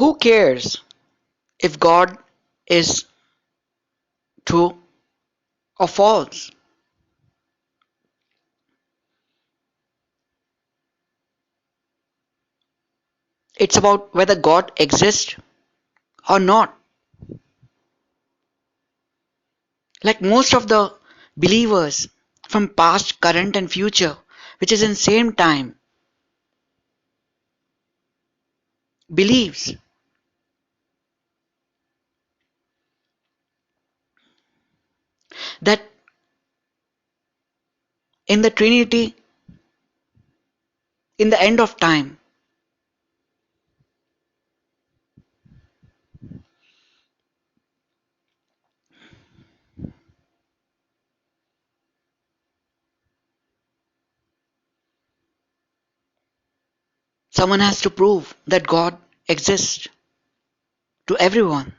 Who cares if God is true or false? It's about whether God exists or not. Like most of the believers from past, current, and future, which is in same time, believes that in the Trinity, in the end of time, someone has to prove that God exists to everyone,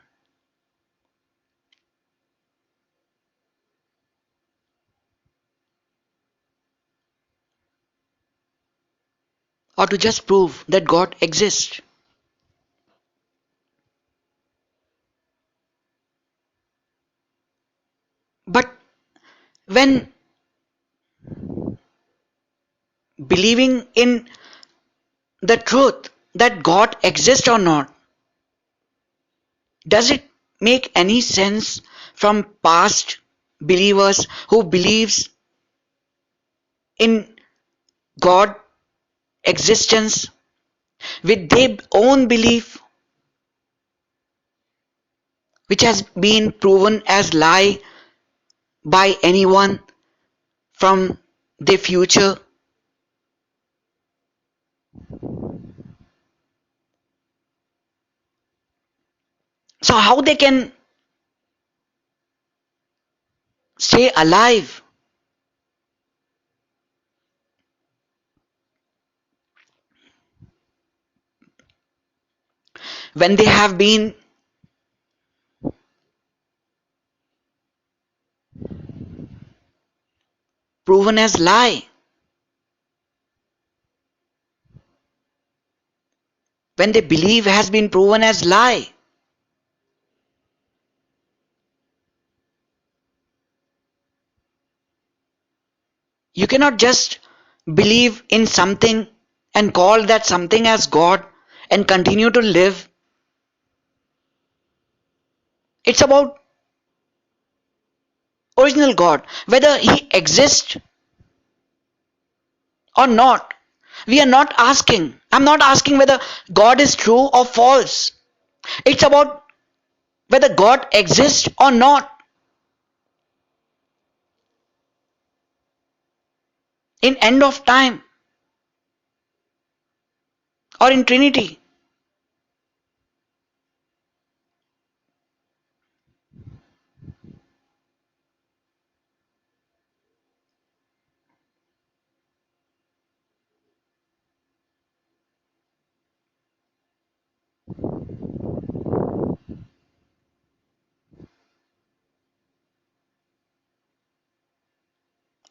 or to just prove that God exists. But when believing in the truth that God exists or not, does it make any sense from past believers who believes in God existence with their own belief, which has been proven as lie by anyone from the future? So how they can stay alive when they have been proven as lie, when they believe has been proven as lie? You cannot just believe in something and call that something as God and continue to live. It's about original God, whether he exists or not. We are not asking. I'm not asking whether God is true or false. It's about whether God exists or not in end of time or in Trinity.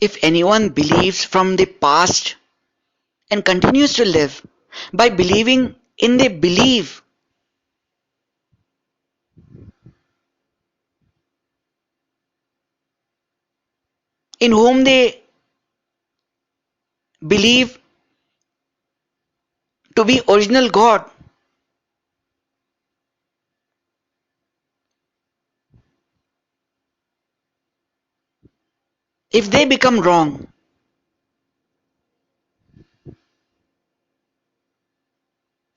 If anyone believes from the past and continues to live by believing in the belief in whom they believe to be original God, if they become wrong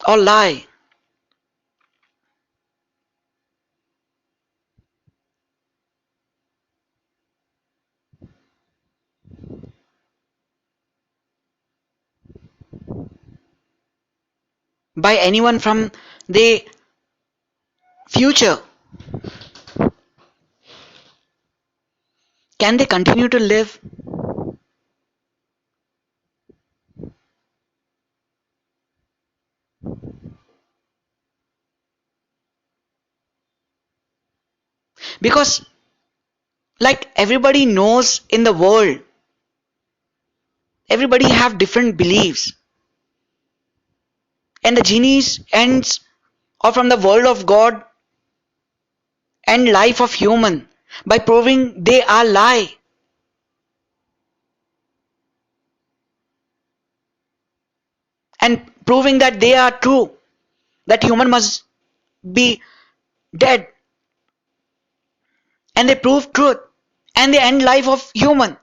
or lie by anyone from the future, can they continue to live? Because like everybody knows in the world, everybody have different beliefs, and the genius ends or from the world of God and life of human by proving they are lie and proving that they are true, that human must be dead, and they prove truth and they end life of human.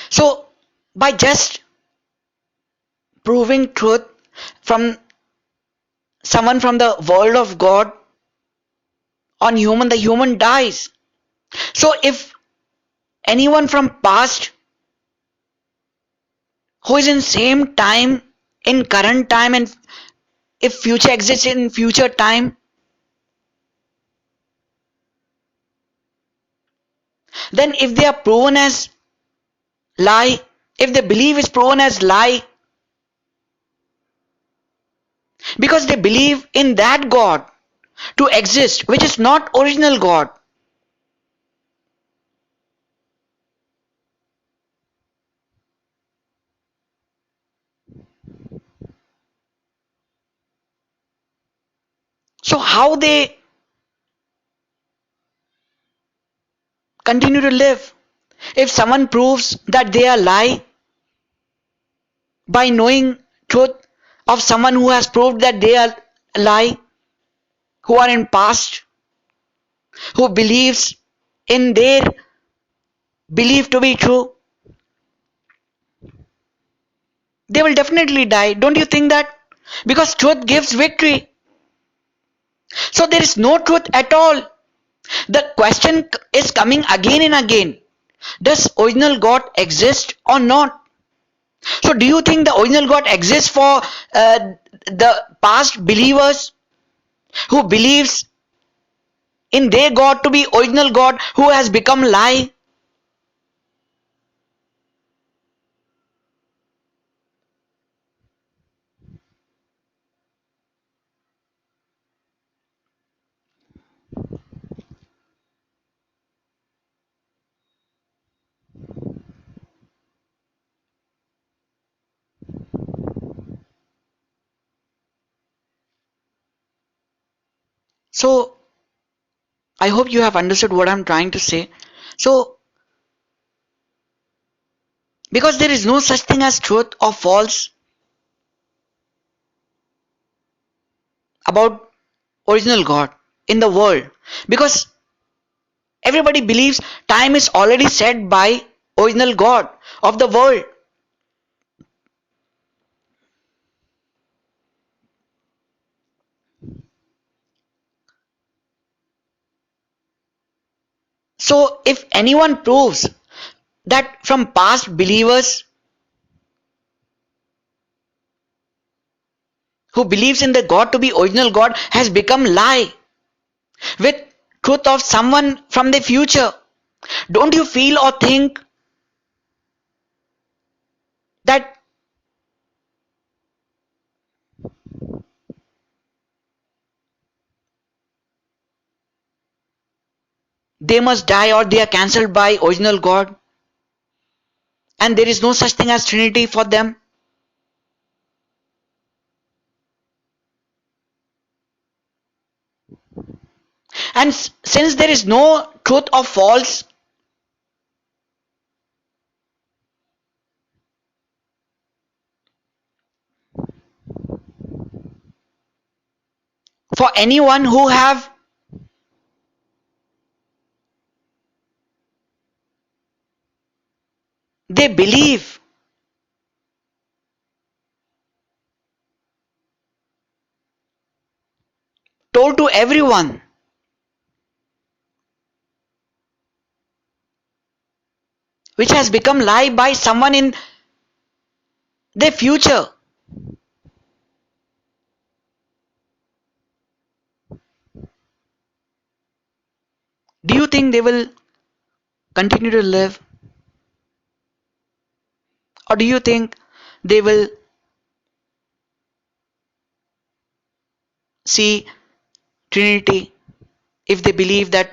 So by just proving truth from someone from the world of God on human, the human dies. So if anyone from past who is in same time in current time, and if future exists in future time, then if they are proven as lie, if the belief is proven as lie, because they believe in that God to exist which is not original God. So how they continue to live? If someone proves that they are lie by knowing truth of someone who has proved that they are lie, who are in past, who believes in their belief to be true, they will definitely die. Don't you think that? Because truth gives victory. So there is no truth at all. The question is coming again and again. Does original God exist or not? So do you think the original God exists for the past believers who believes in their God to be original God who has become lie? So I hope you have understood what I'm trying to say. So because there is no such thing as truth or false about original God in the world, because everybody believes time is already set by original God of the world. So if anyone proves that from past believers who believes in the God to be original God has become lie with truth of someone from the future, don't you feel or think that they must die or they are cancelled by original God and there is no such thing as Trinity for them? And since there is no truth or false for anyone who have they believe, told to everyone, which has become lie by someone in their future, do you think they will continue to live, or do you think they will see Trinity if they believe that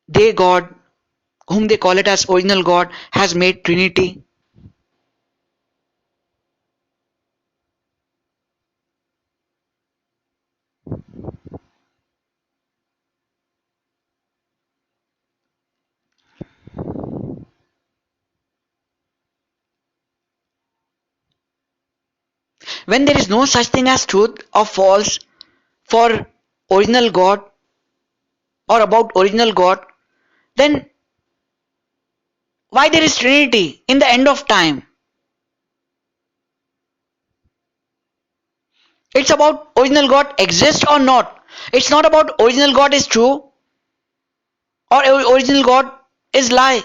their God, whom they call it as original God, has made Trinity? When there is no such thing as truth or false for original God or about original God, then why there is Trinity in the end of time? It's about original God exists or not. It's not about original God is true or original God is lie.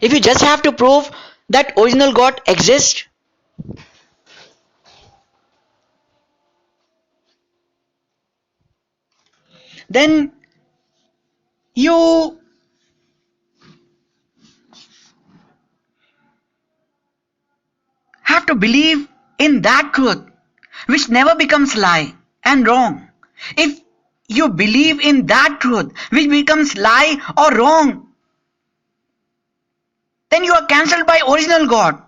If you just have to prove that original God exists, then you have to believe in that truth which never becomes lie and wrong. If you believe in that truth which becomes lie or wrong, then you are cancelled by original God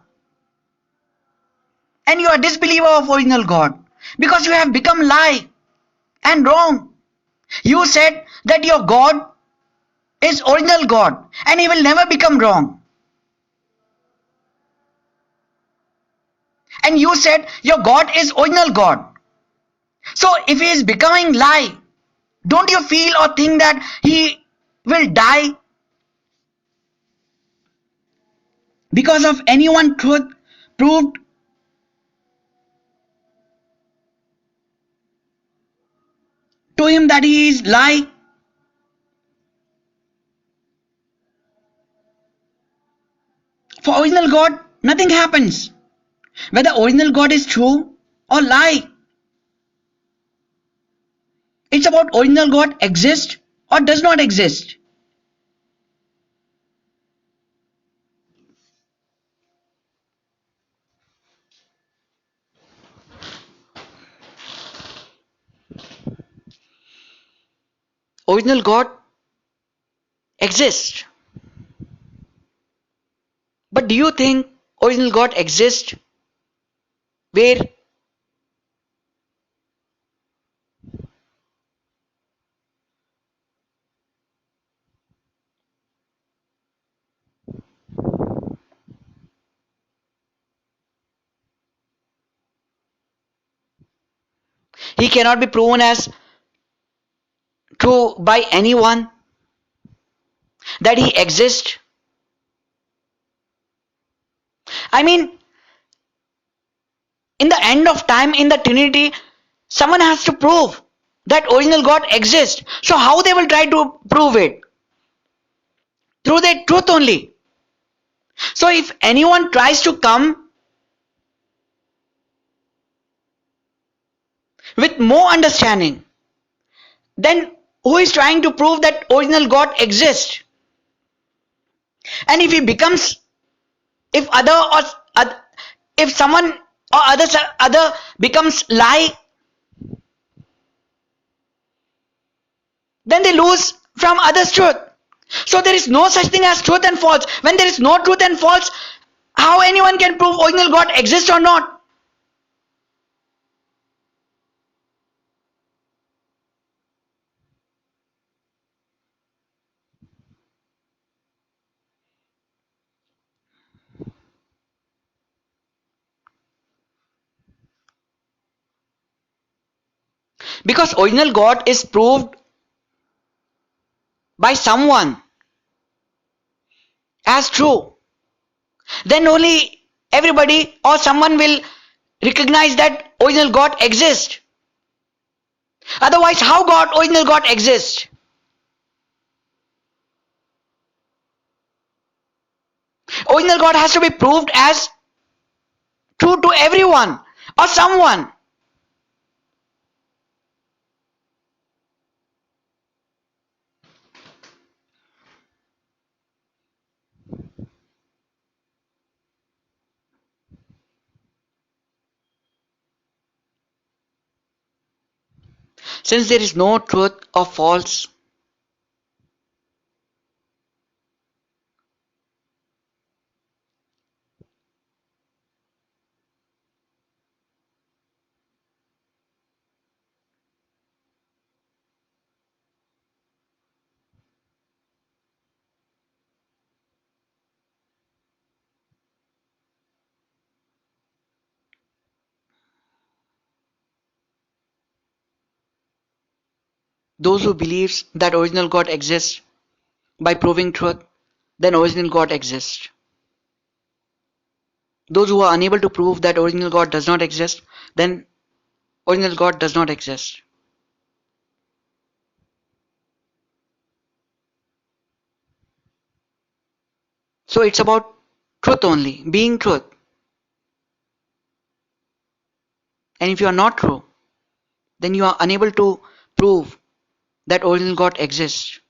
and you are disbeliever of original God because you have become lie and wrong. You said that your God is original God and he will never become wrong. And you said your God is original God. So if he is becoming lie, don't you feel or think that he will die because of any one truth proved to him that he is lie? For original God, nothing happens. Whether original God is true or lie, it's about original God exists or does not exist. Original God exists. But do you think original God exists where he cannot be proven as true by anyone that he exists? I mean, in the end of time, in the Trinity, someone has to prove that original God exists. So how they will try to prove it? Through the truth only. So if anyone tries to come with more understanding, then who is trying to prove that original God exists? And if he becomes, if other or if someone or other becomes lie, then they lose from others' truth. So there is no such thing as truth and false. When there is no truth and false, how anyone can prove original God exists or not? Because original God is proved by someone as true, then only everybody or someone will recognize that original God exists. Otherwise, how God original God exists? Original God has to be proved as true to everyone or someone. Since there is no truth or false, Those who believes that original God exists by proving truth, then original God exists. Those who are unable to prove that original God does not exist, then original God does not exist. So it's about truth only, being truth. And if you are not true, then you are unable to prove that original God exists.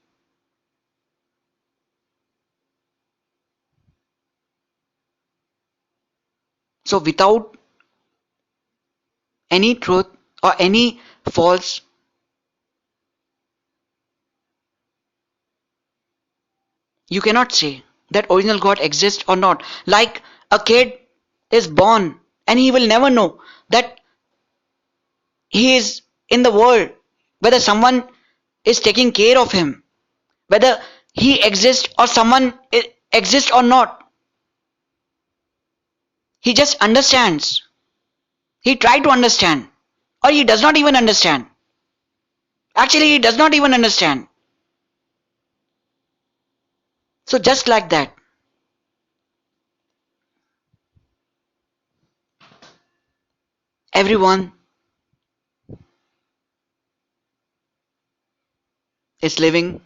So without any truth or any false, you cannot say that original God exists or not. Like a kid is born and he will never know that he is in the world, whether someone is taking care of him, whether he exists or someone exists or not. He just understands. He tries to understand, or he does not even understand. Actually, he does not even understand. So just like that, everyone is living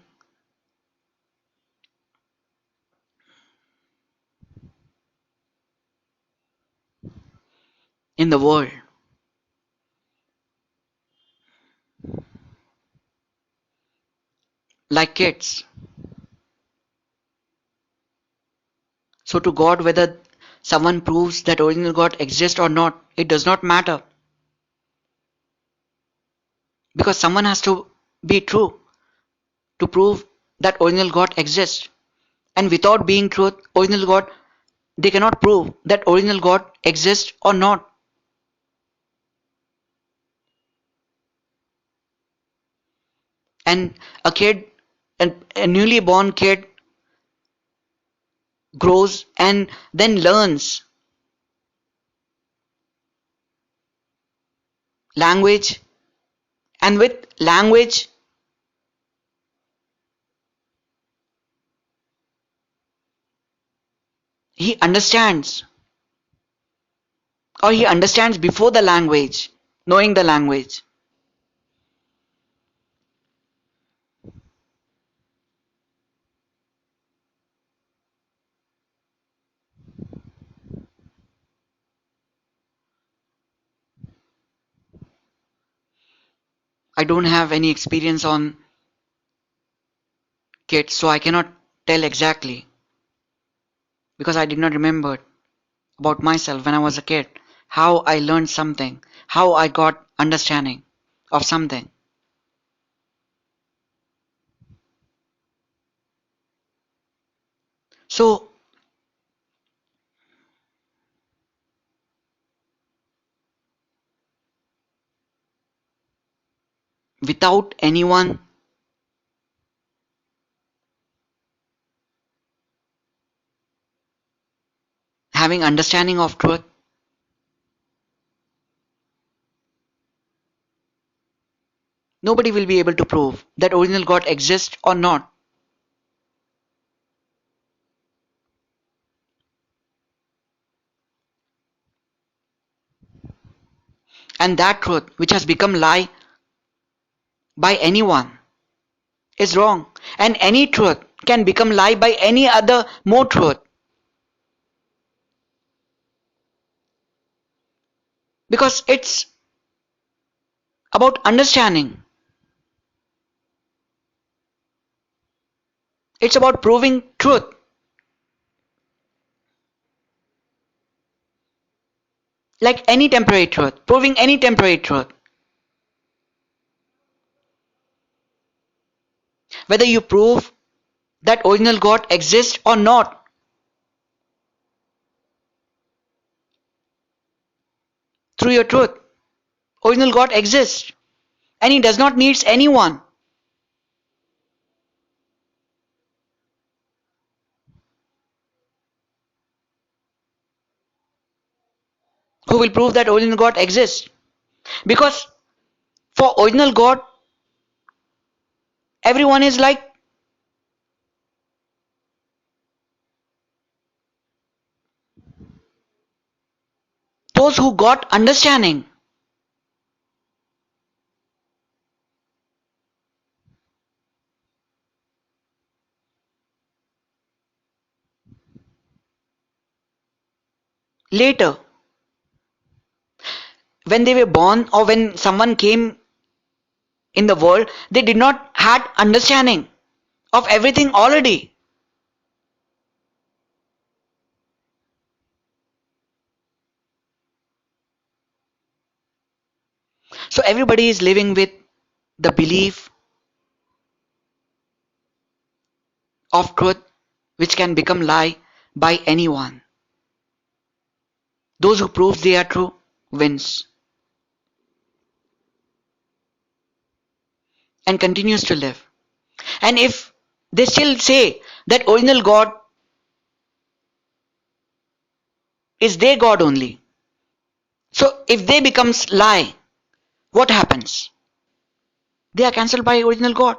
in the world like kids. So to God, whether someone proves that original God exists or not, it does not matter, because someone has to be true to prove that original God exists. And without being truth, original God, they cannot prove that original God exists or not. And a kid, a newly born kid, grows and then learns language, and with language he understands, or he understands before the language, knowing the language. I don't have any experience on kids, so I cannot tell exactly, because I did not remember about myself when I was a kid, how I learned something, how I got understanding of something. So without anyone having understanding of truth, nobody will be able to prove that original God exists or not. And that truth which has become lie by anyone is wrong. And any truth can become lie by any other more truth, because it's about understanding. It's about proving truth. Like any temporary truth, proving any temporary truth. Whether you prove that original God exists or not through your truth, original God exists. And he does not need anyone who will prove that original God exists. Because for original God Everyone is like those who got understanding. Later, when they were born or when someone came in the world, they did not had understanding of everything already. So everybody is living with the belief of truth which can become lie by anyone. Those who prove they are true wins and continues to live. And if they still say that original God is their God only, so if they becomes lie, what happens? They are cancelled by original God.